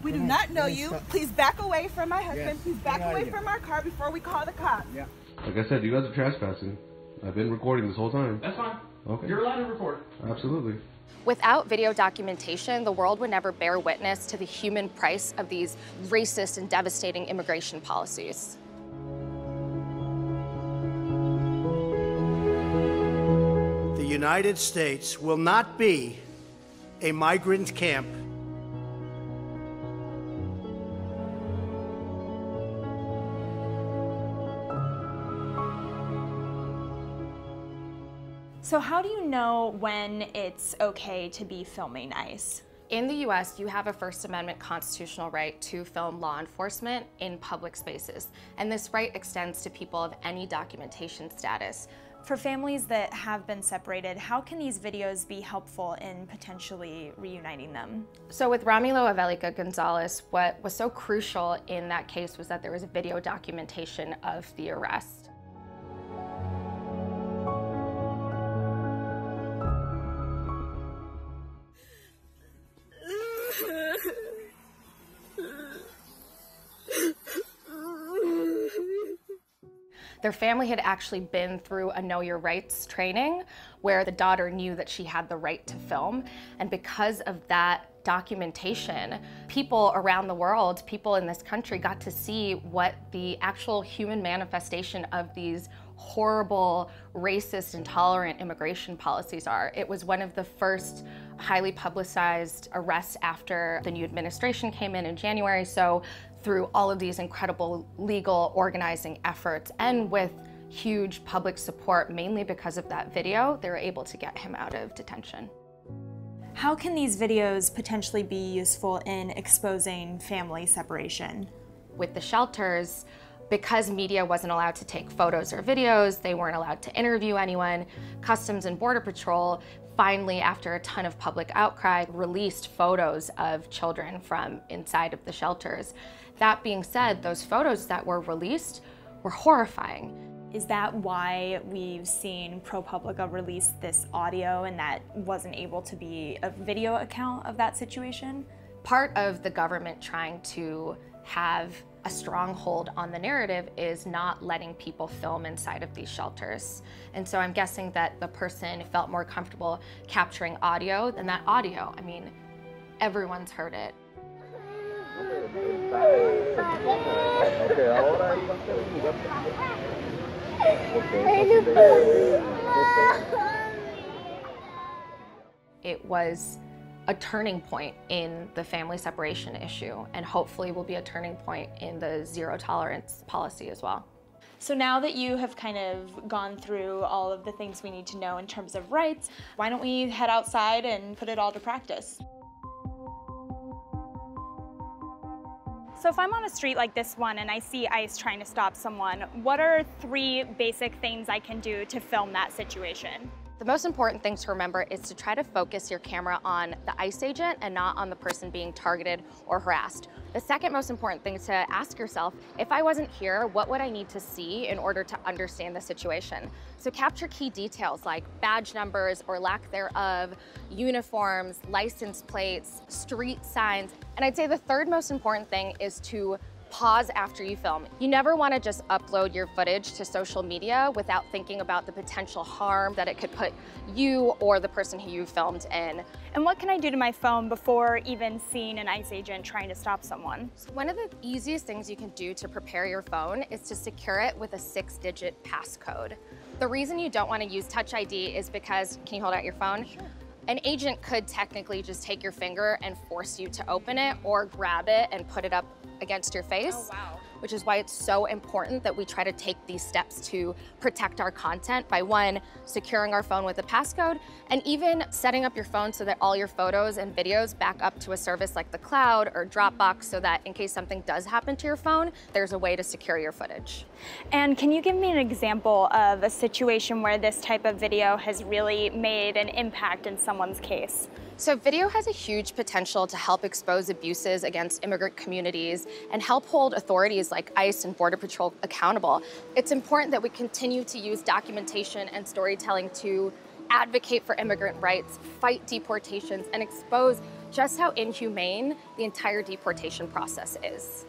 We do not know you. Please back away from my husband. Please back away from our car before we call the cops. Yeah. Like I said, you guys are trespassing. I've been recording this whole time. That's fine. Okay. You're allowed to record. Absolutely. Without video documentation, the world would never bear witness to the human price of these racist and devastating immigration policies. The United States will not be a migrant camp. So how do you know when it's okay to be filming ICE? In the US, you have a First Amendment constitutional right to film law enforcement in public spaces, and this right extends to people of any documentation status. For families that have been separated, how can these videos be helpful in potentially reuniting them? So with Ramilo Avelica Gonzalez, what was so crucial in that case was that there was a video documentation of the arrest. Their family had actually been through a Know Your Rights training where the daughter knew that she had the right to film. And because of that documentation, people around the world, people in this country got to see what the actual human manifestation of these horrible, racist, intolerant immigration policies are. It was one of the first highly publicized arrests after the new administration came in January. So through all of these incredible legal organizing efforts and with huge public support, mainly because of that video, they were able to get him out of detention. How can these videos potentially be useful in exposing family separation? With the shelters, because media wasn't allowed to take photos or videos, they weren't allowed to interview anyone, Customs and Border Patrol finally, after a ton of public outcry, released photos of children from inside of the shelters. That being said, those photos that were released were horrifying. Is that why we've seen ProPublica release this audio and that wasn't able to be a video account of that situation? Part of the government trying to have a stronghold on the narrative is not letting people film inside of these shelters. And so I'm guessing that the person felt more comfortable capturing audio than that audio. I mean, everyone's heard it. It was a turning point in the family separation issue, and hopefully will be a turning point in the zero tolerance policy as well. So now that you have kind of gone through all of the things we need to know in terms of rights, why don't we head outside and put it all to practice? So if I'm on a street like this one and I see ICE trying to stop someone, what are 3 basic things I can do to film that situation? The most important thing to remember is to try to focus your camera on the ICE agent and not on the person being targeted or harassed. The second most important thing is to ask yourself, if I wasn't here, what would I need to see in order to understand the situation? So capture key details like badge numbers or lack thereof, uniforms, license plates, street signs. And I'd say the third most important thing is to pause after you film. You never want to just upload your footage to social media without thinking about the potential harm that it could put you or the person who you filmed in. And what can I do to my phone before even seeing an ICE agent trying to stop someone? So one of the easiest things you can do to prepare your phone is to secure it with a 6-digit passcode. The reason you don't want to use Touch ID is because, can you hold out your phone? Sure. An agent could technically just take your finger and force you to open it or grab it and put it up against your face. Oh, wow. Which is why it's so important that we try to take these steps to protect our content by 1, securing our phone with a passcode, and even setting up your phone so that all your photos and videos back up to a service like the cloud or Dropbox so that in case something does happen to your phone, there's a way to secure your footage. And can you give me an example of a situation where this type of video has really made an impact in someone's case? So video has a huge potential to help expose abuses against immigrant communities and help hold authorities like ICE and Border Patrol accountable. It's important that we continue to use documentation and storytelling to advocate for immigrant rights, fight deportations, and expose just how inhumane the entire deportation process is.